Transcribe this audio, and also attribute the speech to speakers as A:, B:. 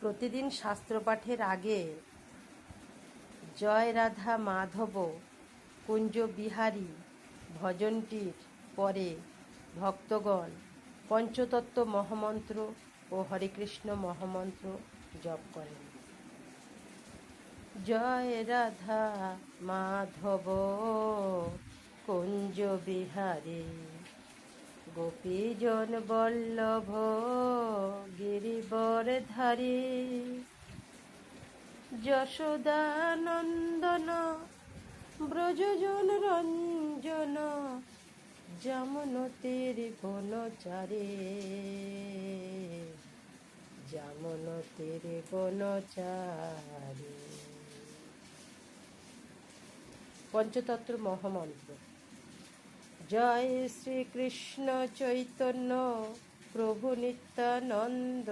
A: প্রতিদিন শাস্ত্রপাঠের আগে জয় রাধা মাধব কুঞ্জ বিহারী ভজনটির পরে ভক্তগণ পঞ্চতত্ত্ব মহামন্ত্র ও হরে কৃষ্ণ মহামন্ত্র জপ করেন। জয় রাধা মাধব কুঞ্জ বিহারী গোপীজন বল্লভ গিরিবরধারী যশোদানন্দন ব্রজজন রঞ্জন যমুনতীর বনচারী যমুনতীর বনচারী। পঞ্চতত্ত্ব মহামন্ত্র। জয় শ্রীকৃষ্ণ চৈতন্য প্রভু নিত্যানন্দ।